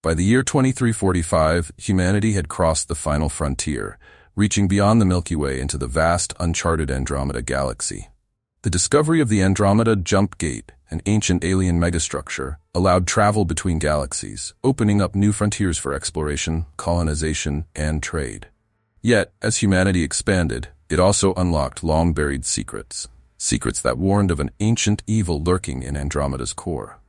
By the year 2345, humanity had crossed the final frontier, reaching beyond the Milky Way into the vast, uncharted Andromeda galaxy. The discovery of the Andromeda Jump Gate, an ancient alien megastructure, allowed travel between galaxies, opening up new frontiers for exploration, colonization, and trade. Yet, as humanity expanded, it also unlocked long-buried secrets that warned of an ancient evil lurking in Andromeda's core.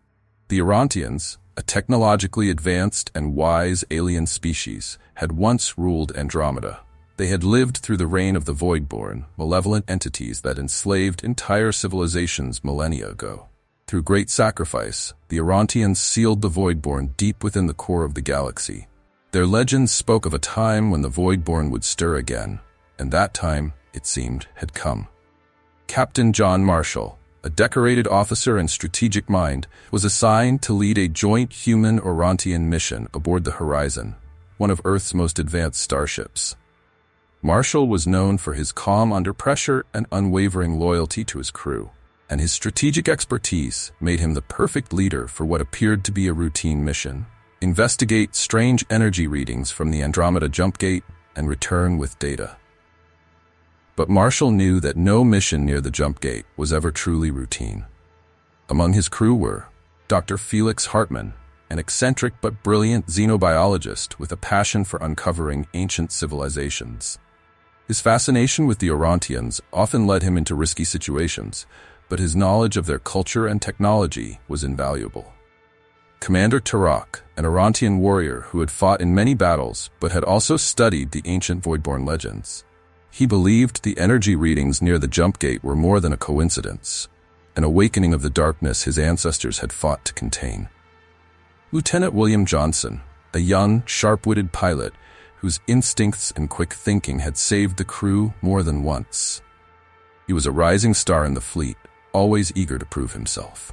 The Orontians, a technologically advanced and wise alien species, had once ruled Andromeda. They had lived through the reign of the Voidborn, malevolent entities that enslaved entire civilizations millennia ago. Through great sacrifice, the Orontians sealed the Voidborn deep within the core of the galaxy. Their legends spoke of a time when the Voidborn would stir again, and that time, it seemed, had come. Captain John Marshall, a decorated officer and strategic mind, was assigned to lead a joint human-Orontian mission aboard the Horizon, one of Earth's most advanced starships. Marshall was known for his calm under pressure and unwavering loyalty to his crew, and his strategic expertise made him the perfect leader for what appeared to be a routine mission: investigate strange energy readings from the Andromeda Jump Gate and return with data. But Marshall knew that no mission near the Jump Gate was ever truly routine. Among his crew were Dr. Felix Hartmann, an eccentric but brilliant xenobiologist with a passion for uncovering ancient civilizations. His fascination with the Orontians often led him into risky situations, but his knowledge of their culture and technology was invaluable. Commander Tarak, an Orontian warrior who had fought in many battles but had also studied the ancient Voidborn legends. He believed the energy readings near the Jump Gate were more than a coincidence, an awakening of the darkness his ancestors had fought to contain. Lieutenant William Johnson, a young, sharp-witted pilot whose instincts and quick thinking had saved the crew more than once. He was a rising star in the fleet, always eager to prove himself.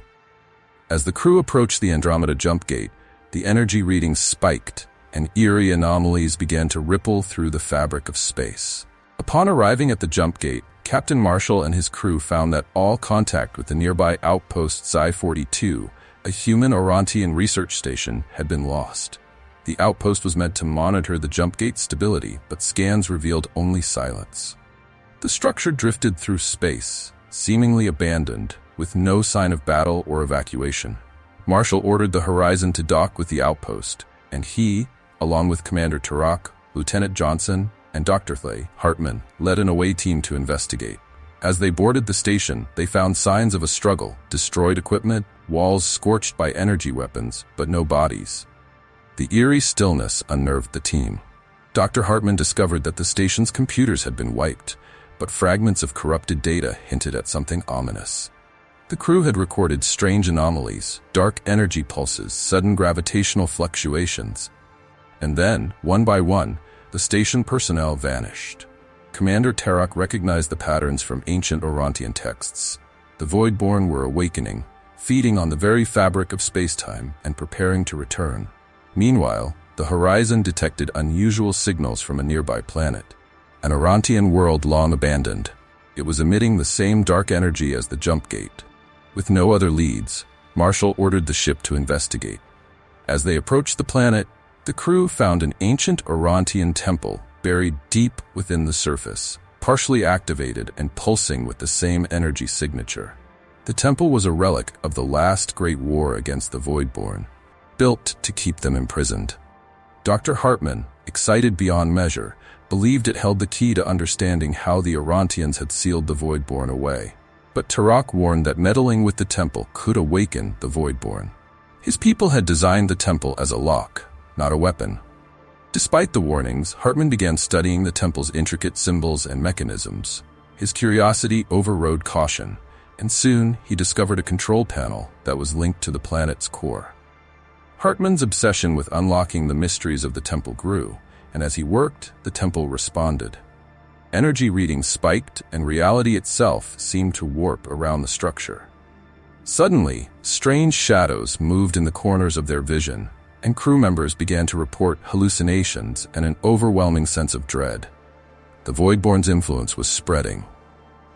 As the crew approached the Andromeda Jump Gate, the energy readings spiked, and eerie anomalies began to ripple through the fabric of space. Upon arriving at the Jump Gate, Captain Marshall and his crew found that all contact with the nearby outpost Psi-42, a human Orontian research station, had been lost. The outpost was meant to monitor the Jump Gate stability, but scans revealed only silence. The structure drifted through space, seemingly abandoned, with no sign of battle or evacuation. Marshall ordered the Horizon to dock with the outpost, and he, along with Commander Tarak, Lieutenant Johnson, and Dr. Hartmann, led an away team to investigate. As they boarded the station, they found signs of a struggle: destroyed equipment, walls scorched by energy weapons, but no bodies. The eerie stillness unnerved the team. Dr. Hartmann discovered that the station's computers had been wiped, but fragments of corrupted data hinted at something ominous. The crew had recorded strange anomalies, dark energy pulses, sudden gravitational fluctuations. And then, one by one, the station personnel vanished. Commander Tarak recognized the patterns from ancient Orontian texts. The Voidborn were awakening, feeding on the very fabric of spacetime and preparing to return. Meanwhile, the Horizon detected unusual signals from a nearby planet, an Orontian world long abandoned. It was emitting the same dark energy as the Jump Gate. With no other leads, Marshall ordered the ship to investigate. As they approached the planet, the crew found an ancient Orontian temple buried deep within the surface, partially activated and pulsing with the same energy signature. The temple was a relic of the last great war against the Voidborn, built to keep them imprisoned. Dr. Hartmann, excited beyond measure, believed it held the key to understanding how the Orontians had sealed the Voidborn away. But Tarak warned that meddling with the temple could awaken the Voidborn. His people had designed the temple as a lock, not a weapon. Despite the warnings, Hartmann began studying the temple's intricate symbols and mechanisms. His curiosity overrode caution, and soon he discovered a control panel that was linked to the planet's core. Hartmann's obsession with unlocking the mysteries of the temple grew, and as he worked, the temple responded. Energy readings spiked, and reality itself seemed to warp around the structure. Suddenly, strange shadows moved in the corners of their vision, and crew members began to report hallucinations and an overwhelming sense of dread. The Voidborn's influence was spreading.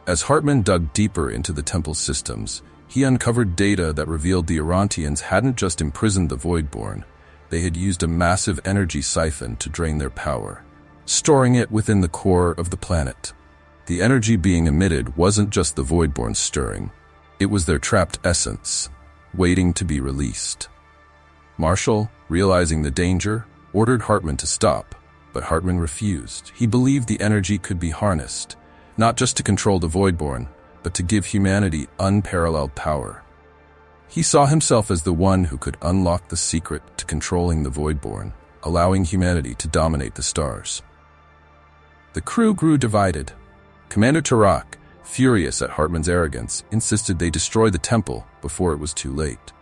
As Hartmann dug deeper into the temple's systems, he uncovered data that revealed the Orontians hadn't just imprisoned the Voidborn, They had used a massive energy siphon to drain their power, storing it within the core of the planet. The energy being emitted wasn't just the Voidborn stirring. It was their trapped essence, waiting to be released. Marshall, realizing the danger, ordered Hartman to stop, but Hartman refused. He believed the energy could be harnessed, not just to control the Voidborn, but to give humanity unparalleled power. He saw himself as the one who could unlock the secret to controlling the Voidborn, allowing humanity to dominate the stars. The crew grew divided. Commander Tarak, furious at Hartman's arrogance, insisted they destroy the temple before it was too late.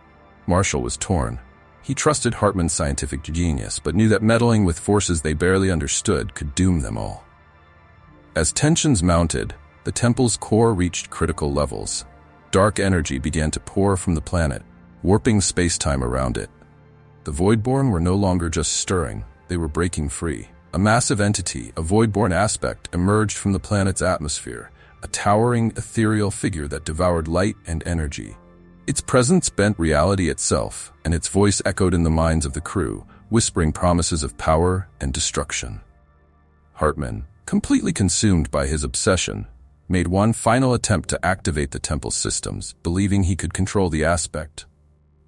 Marshall was torn. He trusted Hartman's scientific genius, but knew that meddling with forces they barely understood could doom them all. As tensions mounted, the temple's core reached critical levels. Dark energy began to pour from the planet, warping space-time around it. The Voidborn were no longer just stirring, they were breaking free. A massive entity, a Voidborn aspect, emerged from the planet's atmosphere, a towering, ethereal figure that devoured light and energy. Its presence bent reality itself, and its voice echoed in the minds of the crew, whispering promises of power and destruction. Hartman, completely consumed by his obsession, made one final attempt to activate the temple's systems, believing he could control the aspect.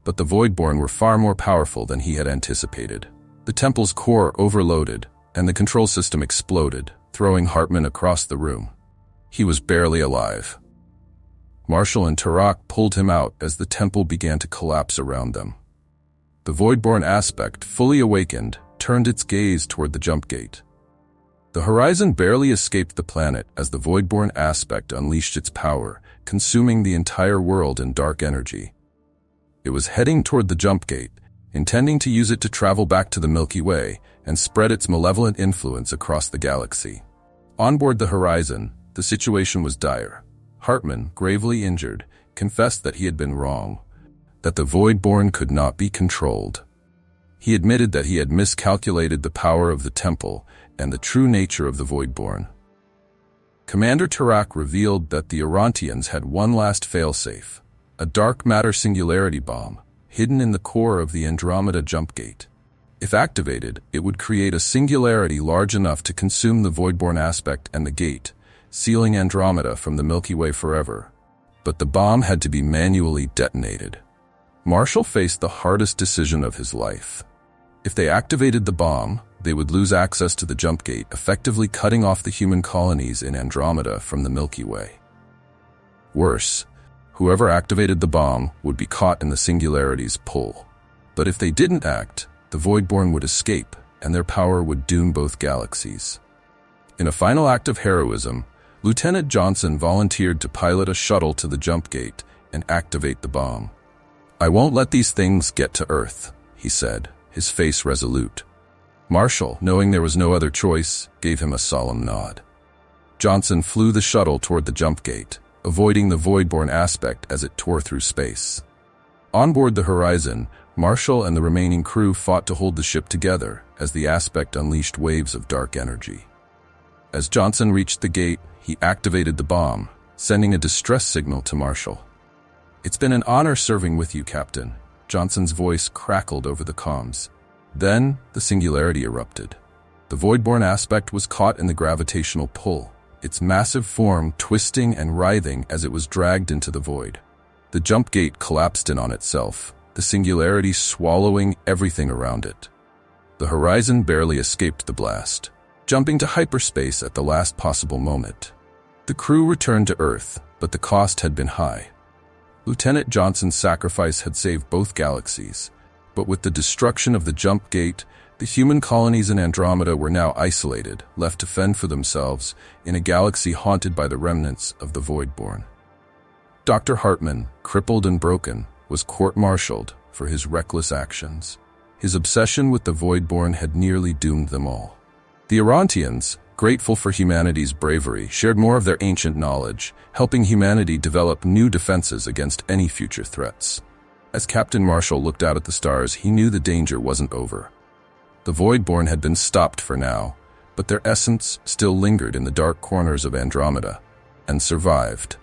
But the Voidborn were far more powerful than he had anticipated. The temple's core overloaded, and the control system exploded, throwing Hartman across the room. He was barely alive. Marshall and Tarak pulled him out as the temple began to collapse around them. The Voidborn aspect, fully awakened, turned its gaze toward the jump gate. The horizon barely escaped the planet as the Voidborn aspect unleashed its power, consuming the entire world in dark energy. It was heading toward the jump gate, intending to use it to travel back to the Milky Way and spread its malevolent influence across the galaxy. On board the horizon, the situation was dire. Hartman, gravely injured, confessed that he had been wrong, that the Voidborn could not be controlled. He admitted that he had miscalculated the power of the temple and the true nature of the Voidborn. Commander Tarak revealed that the Orontians had one last failsafe, a dark matter singularity bomb, hidden in the core of the Andromeda jump gate. If activated, it would create a singularity large enough to consume the Voidborn aspect and the gate, sealing Andromeda from the Milky Way forever. But the bomb had to be manually detonated. Marshall faced the hardest decision of his life. If they activated the bomb, they would lose access to the jump gate, effectively cutting off the human colonies in Andromeda from the Milky Way. Worse, whoever activated the bomb would be caught in the singularity's pull. But if they didn't act, the Voidborn would escape, and their power would doom both galaxies. In a final act of heroism, Lieutenant Johnson volunteered to pilot a shuttle to the jump gate and activate the bomb. "I won't let these things get to Earth," he said, his face resolute. Marshall, knowing there was no other choice, gave him a solemn nod. Johnson flew the shuttle toward the jump gate, avoiding the Voidborn aspect as it tore through space. On board the horizon, Marshall and the remaining crew fought to hold the ship together as the aspect unleashed waves of dark energy. As Johnson reached the gate, he activated the bomb, sending a distress signal to Marshall. "It's been an honor serving with you, Captain." Johnson's voice crackled over the comms. Then, the singularity erupted. The Voidborn aspect was caught in the gravitational pull, its massive form twisting and writhing as it was dragged into the void. The jump gate collapsed in on itself, the singularity swallowing everything around it. The horizon barely escaped the blast, jumping to hyperspace at the last possible moment. The crew returned to Earth, but the cost had been high. Lieutenant Johnson's sacrifice had saved both galaxies, but with the destruction of the jump gate, the human colonies in Andromeda were now isolated, left to fend for themselves in a galaxy haunted by the remnants of the Voidborn. Dr. Hartman, crippled and broken, was court-martialed for his reckless actions. His obsession with the Voidborn had nearly doomed them all. The Orontians, grateful for humanity's bravery, shared more of their ancient knowledge, helping humanity develop new defenses against any future threats. As Captain Marshall looked out at the stars, he knew the danger wasn't over. The Voidborn had been stopped for now, but their essence still lingered in the dark corners of Andromeda, and survived.